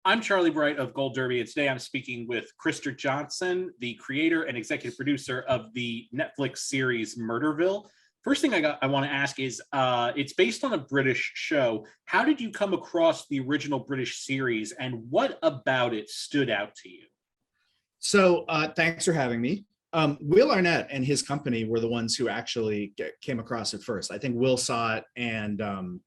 I'm Charlie Bright of Gold Derby, and today I'm speaking with Krister Johnson, the creator and executive producer of the Netflix series Murderville. First thing I want to ask is, it's based on a British show. How did you come across the original British series, and what about it stood out to you? So thanks for having me. Will Arnett and his company were the ones who actually came across it first. I think Will saw it and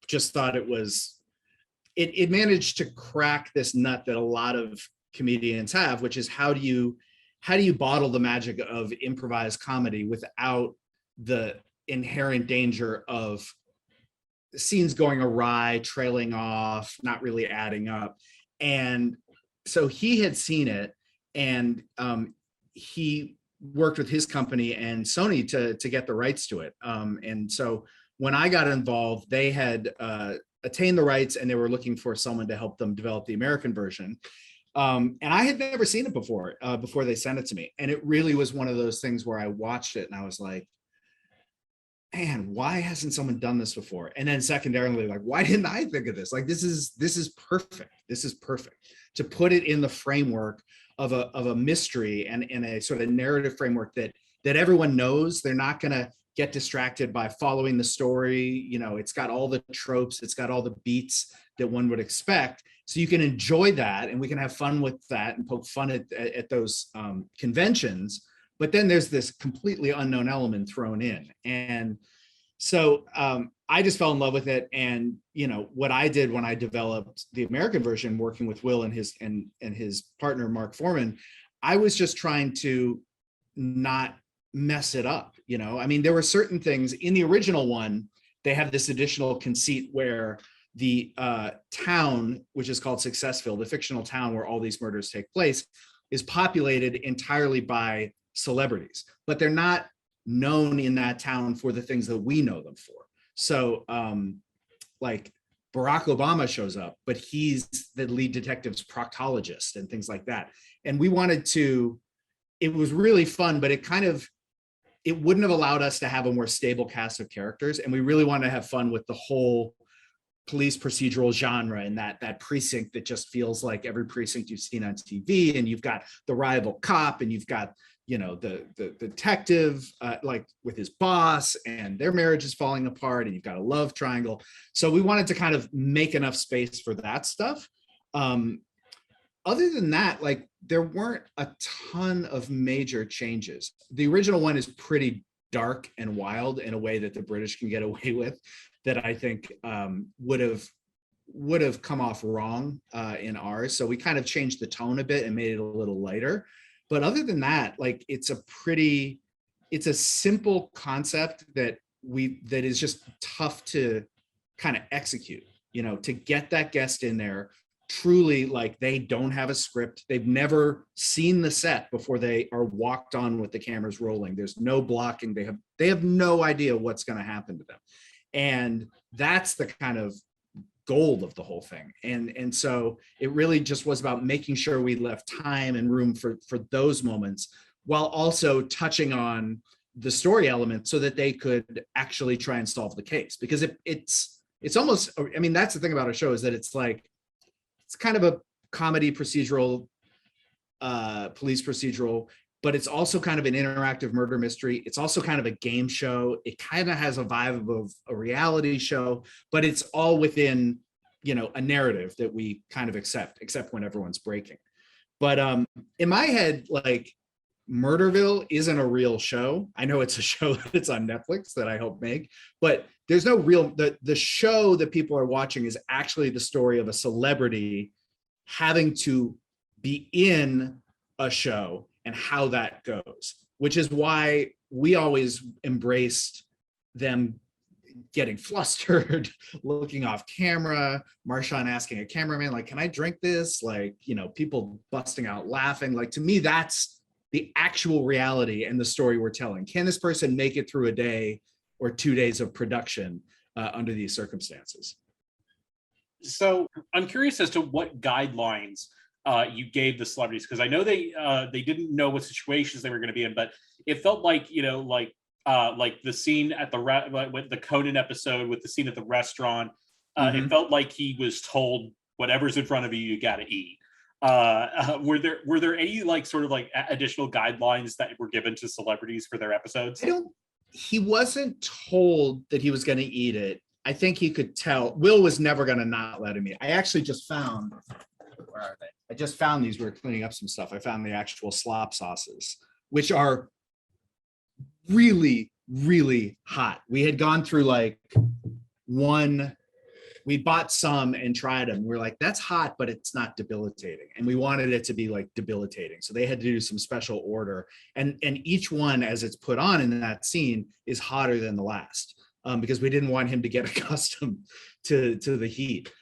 just thought it managed to crack this nut that a lot of comedians have, which is how do you bottle the magic of improvised comedy without the inherent danger of scenes going awry, trailing off, not really adding up. And so he had seen it, and he worked with his company and Sony to get the rights to it. And so when I got involved, they had attained the rights and they were looking for someone to help them develop the American version. And I had never seen it before they sent it to me. And it really was one of those things where I watched it and I was like, man, why hasn't someone done this before? And then secondarily, like, why didn't I think of this? Like, this is perfect. This is perfect to put it in the framework of a mystery and in a sort of narrative framework that everyone knows. They're not going to get distracted by following the story. You know, it's got all the tropes, it's got all the beats that one would expect. So you can enjoy that and we can have fun with that and poke fun at those conventions. But then there's this completely unknown element thrown in. And so I just fell in love with it. And, you know, what I did when I developed the American version, working with Will and his partner, Mark Foreman, I was just trying to not mess it up. You know, I mean, there were certain things in the original one, they have this additional conceit where the town, which is called Successville, the fictional town where all these murders take place, is populated entirely by celebrities, but they're not known in that town for the things that we know them for. So like Barack Obama shows up, but he's the lead detective's proctologist and things like that. And we wanted to, it was really fun, but it wouldn't have allowed us to have a more stable cast of characters. And we really wanted to have fun with the whole police procedural genre and that precinct that just feels like every precinct you've seen on TV. And you've got the rival cop and you've got, you know, the detective like with his boss, and their marriage is falling apart, and you've got a love triangle. So we wanted to kind of make enough space for that stuff. Other than that, like, there weren't a ton of major changes. The original one is pretty dark and wild in a way that the British can get away with, that I think would have come off wrong in ours. So we kind of changed the tone a bit and made it a little lighter. But other than that, like, it's a simple concept that is just tough to kind of execute, you know, to get that guest in there. Truly, like, they don't have a script. They've never seen the set before they are walked on with the cameras rolling. There's no blocking. They have no idea what's going to happen to them. And that's the kind of gold of the whole thing. And so it really just was about making sure we left time and room for those moments, while also touching on the story element so that they could actually try and solve the case. Because it's almost, I mean, that's the thing about our show, is that it's like, it's kind of a comedy procedural, police procedural, but it's also kind of an interactive murder mystery. It's also kind of a game show. It kind of has a vibe of a reality show, but it's all within, you know, a narrative that we kind of except when everyone's breaking. But in my head, like, Murderville isn't a real show. I know it's a show that's on Netflix that I helped make, but there's no real, the show that people are watching is actually the story of a celebrity having to be in a show and how that goes, which is why we always embraced them getting flustered, looking off camera, Marshawn asking a cameraman, like, can I drink this? Like, you know, people busting out laughing. Like, to me, that's the actual reality and the story we're telling. Can this person make it through a day or 2 days of production under these circumstances? So I'm curious as to what guidelines you gave the celebrities, because I know they didn't know what situations they were going to be in, but it felt like, you know, like the scene at with the Conan episode with the scene at the restaurant, it felt like he was told whatever's in front of you, you got to eat. Were there any like sort of like additional guidelines that were given to celebrities for their episodes? He wasn't told that he was going to eat it. I think he could tell. Will was never going to not let him eat. I actually just found, where are they? I just found these. We were cleaning up some stuff. I found the actual slop sauces, which are really, really hot. We had gone through like we bought some and tried them. We're like, that's hot, but it's not debilitating. And we wanted it to be like debilitating. So they had to do some special order. And each one, as it's put on in that scene, is hotter than the last, because we didn't want him to get accustomed to the heat.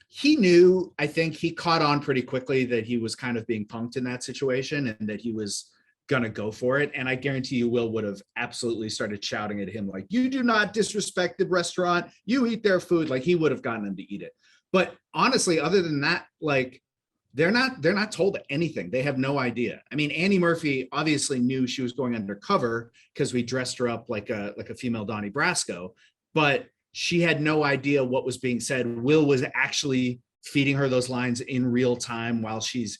He knew, I think he caught on pretty quickly that he was kind of being punked in that situation and that he was gonna go for it. And I guarantee you Will would have absolutely started shouting at him like, you do not disrespect the restaurant, you eat their food. Like he would have gotten him to eat it. But honestly, other than that, like they're not told anything. They have no idea. I mean, Annie Murphy obviously knew she was going undercover because we dressed her up like a female Donnie Brasco, but she had no idea what was being said. Will was actually feeding her those lines in real time while she's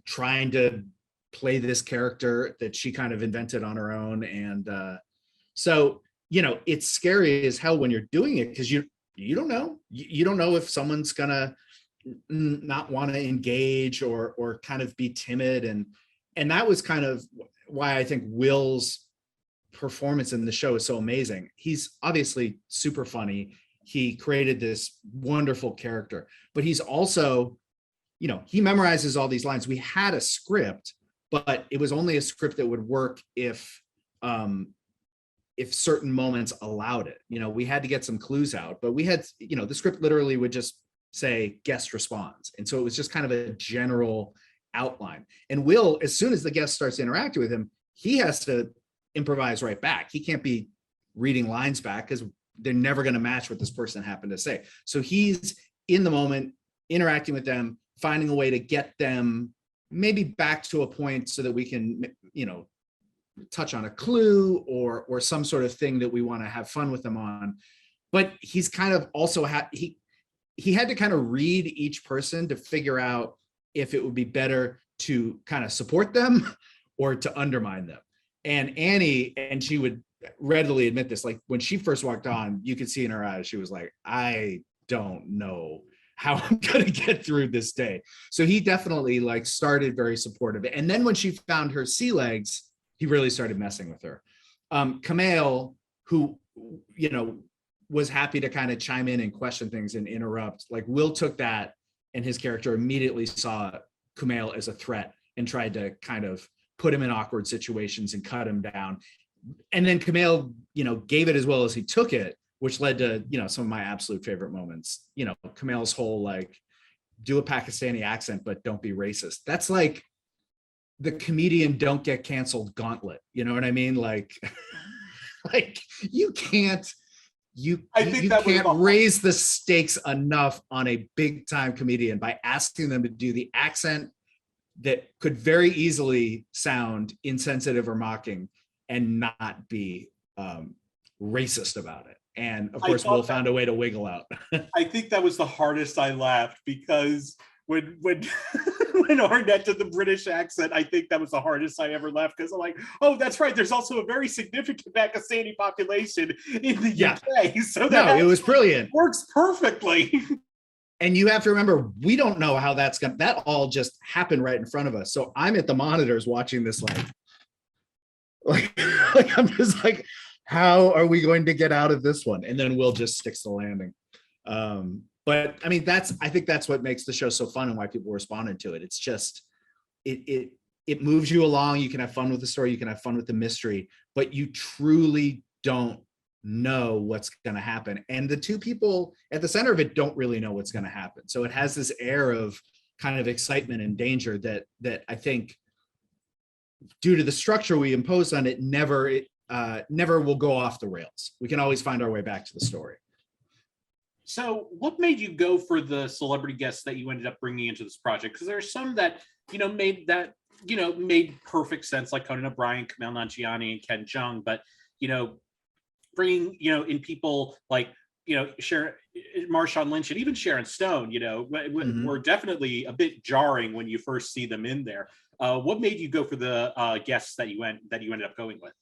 trying to play this character that she kind of invented on her own. And so, you know, it's scary as hell when you're doing it because you don't know. You don't know if someone's gonna not want to engage or kind of be timid. And that was kind of why I think Will's performance in the show is so amazing. He's obviously super funny. He created this wonderful character, but he's also, you know, he memorizes all these lines. We had a script, but it was only a script that would work if certain moments allowed it. You know, we had to get some clues out, but we had, you know, the script literally would just say guest responds. And so it was just kind of a general outline. And Will, as soon as the guest starts interacting with him, he has to improvise right back. He can't be reading lines back because they're never going to match what this person happened to say. So he's in the moment, interacting with them, finding a way to get them maybe back to a point so that we can, you know, touch on a clue or some sort of thing that we want to have fun with them on. But he's kind of also he had to kind of read each person to figure out if it would be better to kind of support them or to undermine them. And Annie, and she would readily admit this, like when she first walked on, you could see in her eyes, she was like, I don't know how I'm going to get through this day. So he definitely like started very supportive. And then when she found her sea legs, he really started messing with her. Kumail, who, you know, was happy to kind of chime in and question things and interrupt, like Will took that and his character immediately saw Kumail as a threat and tried to kind of put him in awkward situations and cut him down. And then Kumail, you know, gave it as well as he took it, which led to, you know, some of my absolute favorite moments. You know, Kumail's whole like, do a Pakistani accent, but don't be racist. That's like the comedian don't get canceled gauntlet. You know what I mean? Like, like you can't raise the stakes enough on a big time comedian by asking them to do the accent that could very easily sound insensitive or mocking and not be racist about it. And of course, Will found a way to wiggle out. I think that was the hardest I laughed because when when Arnett did the British accent, I think that was the hardest I ever laughed because I'm like, oh, that's right. There's also a very significant Pakistani population in the UK. So it was brilliant. Works perfectly. And you have to remember, we don't know how that all just happened right in front of us. So I'm at the monitors watching this like I'm just like, how are we going to get out of this one? And then Will just sticks the landing. But I mean, I think that's what makes the show so fun and why people responded to it. It's just, it moves you along. You can have fun with the story. You can have fun with the mystery, but you truly don't know what's going to happen. And the two people at the center of it don't really know what's going to happen. So it has this air of kind of excitement and danger that I think, due to the structure we imposed on it, never will go off the rails. We can always find our way back to the story. So what made you go for the celebrity guests that you ended up bringing into this project? Because there's some that, you know, made perfect sense, like Conan O'Brien, Kumail Nanjiani, and Ken Jeong. But, you know, bringing, you know, in people like Marshawn Lynch and even Sharon Stone, were definitely a bit jarring when you first see them in there. What made you go for the guests that you ended up going with?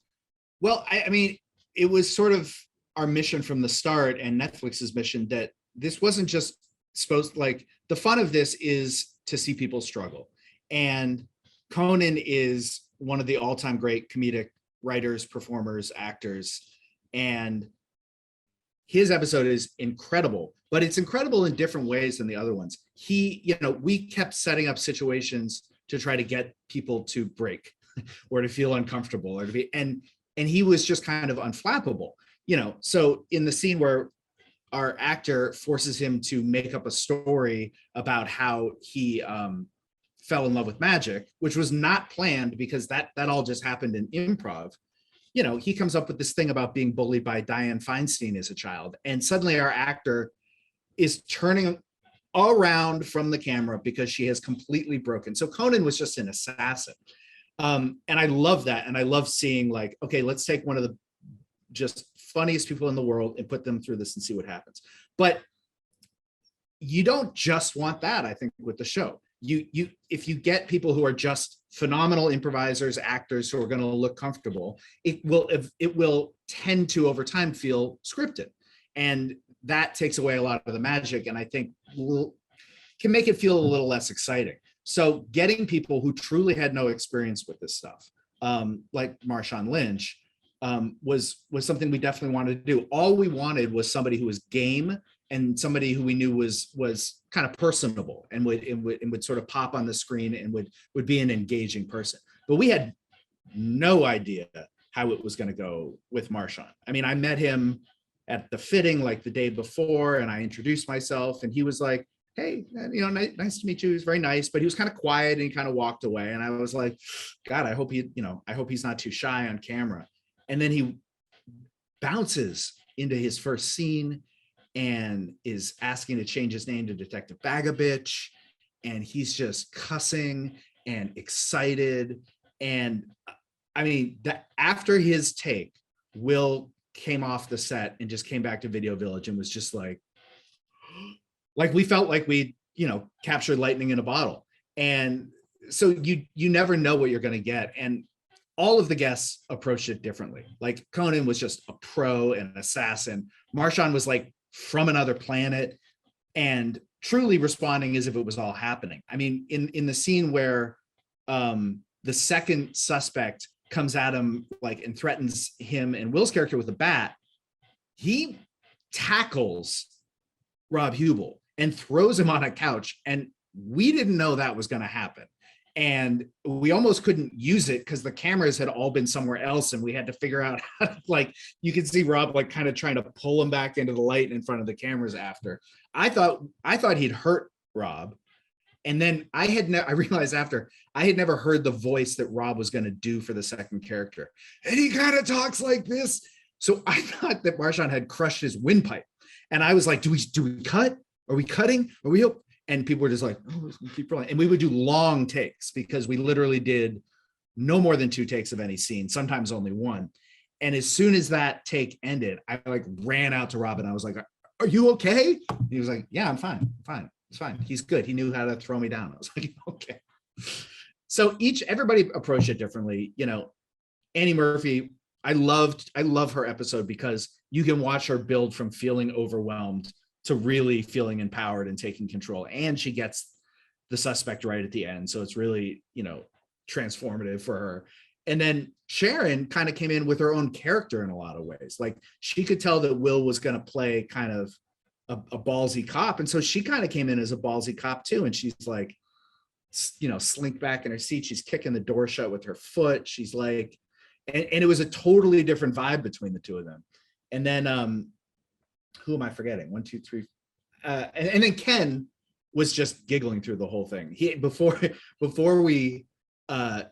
Well, I mean, it was sort of our mission from the start, and Netflix's mission, that this wasn't just supposed, like, the fun of this is to see people struggle. And Conan is one of the all-time great comedic writers, performers, actors, and his episode is incredible, but it's incredible in different ways than the other ones. We kept setting up situations to try to get people to break or to feel uncomfortable or to be, and he was just kind of unflappable, So in the scene where our actor forces him to make up a story about how he fell in love with magic, which was not planned because that all just happened in improv. He comes up with this thing about being bullied by Dianne Feinstein as a child. And suddenly our actor is turning around from the camera because she has completely broken. So Conan was just an assassin. And I love that. And I love seeing, like, okay, let's take one of the just funniest people in the world and put them through this and see what happens. But you don't just want that, I think, with the show. If you get people who are just phenomenal improvisers, actors who are going to look comfortable, it will tend to over time feel scripted, and that takes away a lot of the magic, and I think can make it feel a little less exciting. So getting people who truly had no experience with this stuff, like Marshawn Lynch, was something we definitely wanted to do. All we wanted was somebody who was game and somebody who we knew was kind of personable and would sort of pop on the screen and would be an engaging person. But we had no idea how it was going to go with Marshawn. I mean, I met him at the fitting like the day before, and I introduced myself, and he was like, "Hey, nice to meet you." He was very nice, but he was kind of quiet and he kind of walked away. And I was like, God, I hope he's not too shy on camera. And then he bounces into his first scene and is asking to change his name to Detective Bagabitch. And he's just cussing and excited. And I mean, after his take, Will came off the set and just came back to Video Village and was just like we felt like we, captured lightning in a bottle. And so you never know what you're going to get. And all of the guests approached it differently. Like Conan was just a pro and an assassin. Marshawn was like from another planet and truly responding as if it was all happening. I mean, in the scene where the second suspect comes at him and threatens him and Will's character with a bat, he tackles Rob Hubel and throws him on a couch. And we didn't know that was going to happen. And we almost couldn't use it because the cameras had all been somewhere else. And we had to figure out how to, you could see Rob kind of trying to pull him back into the light in front of the cameras after. I thought he'd hurt Rob. And then I realized after I had never heard the voice that Rob was going to do for the second character. And he kind of talks like this. So I thought that Marshawn had crushed his windpipe. And I was like, do we cut? Are we cutting? Are we? And people were just like, oh, keep rolling. And we would do long takes because we literally did no more than 2 takes of any scene, sometimes only 1. And as soon as that take ended, I ran out to Rob and I was like, are you okay? And he was like, yeah, I'm fine. It's fine. He's good. He knew how to throw me down. I was like, okay. So everybody approached it differently. Annie Murphy, I love her episode because you can watch her build from feeling overwhelmed to really feeling empowered and taking control. And she gets the suspect right at the end. So it's really, transformative for her. And then Sharon kind of came in with her own character in a lot of ways. Like she could tell that Will was going to play kind of a ballsy cop. And so she kind of came in as a ballsy cop too. And she's like, slink back in her seat. She's kicking the door shut with her foot. She's like, and it was a totally different vibe between the two of them. And then, who am I forgetting? 1, 2, 3. And then Ken was just giggling through the whole thing. Before we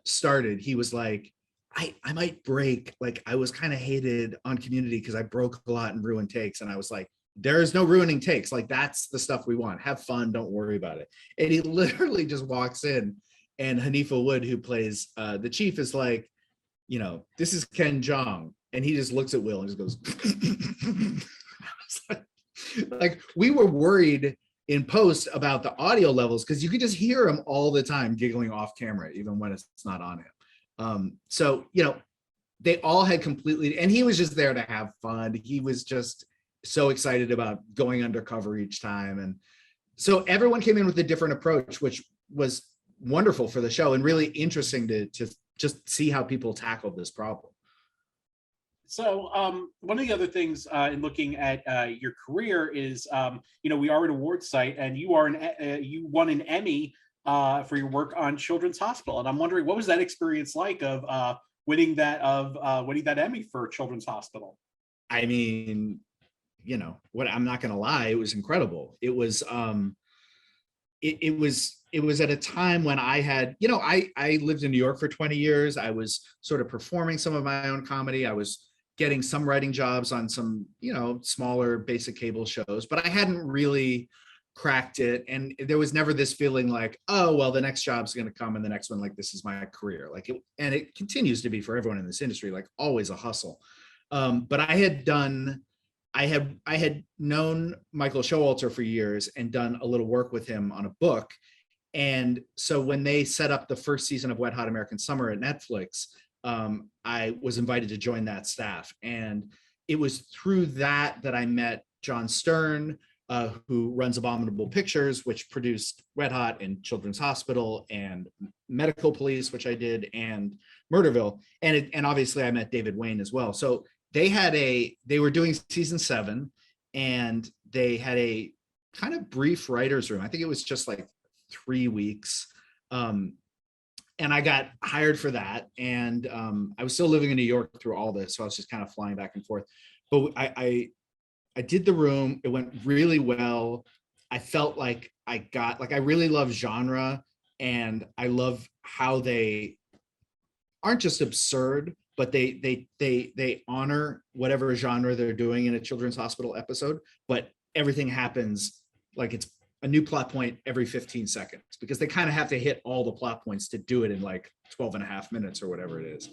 started, he was like, I might break. Like I was kind of hated on Community because I broke a lot and ruined takes. And I was like, there is no ruining takes. Like that's the stuff we want. Have fun. Don't worry about it. And he literally just walks in, and Hanifa Wood, who plays the chief, is like, this is Ken Jeong. And he just looks at Will and just goes, Like we were worried in post about the audio levels because you could just hear him all the time giggling off camera, even when it's not on him. So, you know, they all had completely, and he was just there to have fun. He was just so excited about going undercover each time. And so everyone came in with a different approach, which was wonderful for the show and really interesting to just see how people tackled this problem. So one of the other things in looking at your career is, you know, we are an awards site, and you are you won an Emmy for your work on Children's Hospital, and I'm wondering what was that experience like of winning that Emmy for Children's Hospital? I mean, you know what? I'm not going to lie; it was incredible. It was it was at a time when I had, you know, I lived in New York for 20 years. I was sort of performing some of my own comedy. I was getting some writing jobs on some, you know, smaller basic cable shows, but I hadn't really cracked it. And there was never this feeling like, oh, well, the next job's going to come and the next one, like, this is my career. Like it, and it continues to be for everyone in this industry, like always a hustle. But I had known Michael Showalter for years and done a little work with him on a book. And so when they set up the first season of Wet Hot American Summer at Netflix, I was invited to join that staff. And it was through that I met John Stern, who runs Abominable Pictures, which produced Wet Hot and Children's Hospital and Medical Police, which I did, and Murderville. And obviously I met David Wayne as well. So they were doing season 7, and they had a kind of brief writer's room. I think it was just like 3 weeks. And I got hired for that. And I was still living in New York through all this. So I was just kind of flying back and forth. But I did the room. It went really well. I felt like I really love genre, and I love how they aren't just absurd, but they honor whatever genre they're doing in a Children's Hospital episode, but everything happens like it's a new plot point every 15 seconds, because they kind of have to hit all the plot points to do it in like 12 and a half minutes or whatever it is.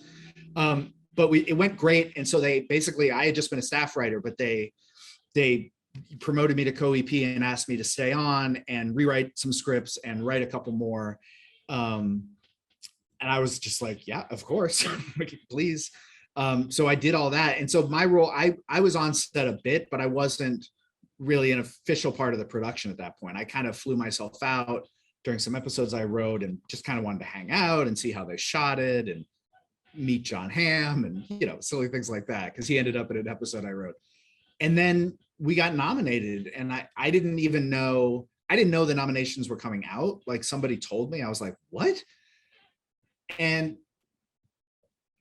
But it went great. And so I had just been a staff writer, but they promoted me to co-EP and asked me to stay on and rewrite some scripts and write a couple more. And I was just like, yeah, of course, please. So I did all that. And so my role, I was on set a bit, but I wasn't really an official part of the production at that point. I kind of flew myself out during some episodes I wrote and just kind of wanted to hang out and see how they shot it and meet John Hamm and, you know, silly things like that, because he ended up in an episode I wrote. And then we got nominated, and I didn't know the nominations were coming out. Like, somebody told me. I was like, what? And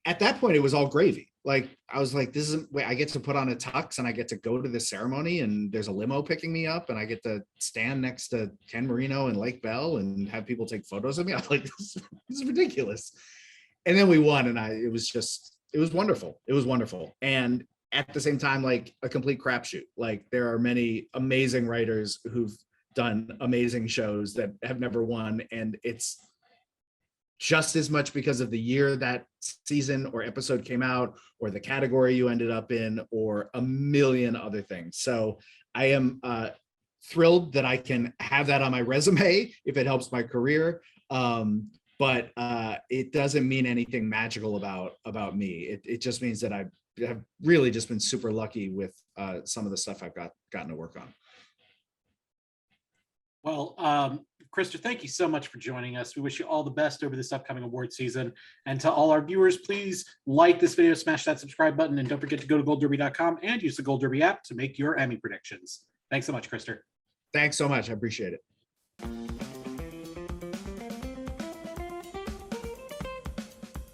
at that point, it was all gravy. Like, I was like, I get to put on a tux and I get to go to the ceremony, and there's a limo picking me up, and I get to stand next to Ken Marino and Lake Bell and have people take photos of me. I was like, this is ridiculous. And then we won, and it was wonderful. It was wonderful. And at the same time, like, a complete crapshoot. Like, there are many amazing writers who've done amazing shows that have never won. And it's just as much because of the year that season or episode came out, or the category you ended up in, or a million other things. So I am thrilled that I can have that on my resume if it helps my career. But it doesn't mean anything magical about me. It just means that I have really just been super lucky with some of the stuff I've gotten to work on. Well, Krister, thank you so much for joining us. We wish you all the best over this upcoming award season. And to all our viewers, please like this video, smash that subscribe button, and don't forget to go to goldderby.com and use the Gold Derby app to make your Emmy predictions. Thanks so much, Krister. Thanks so much. I appreciate it.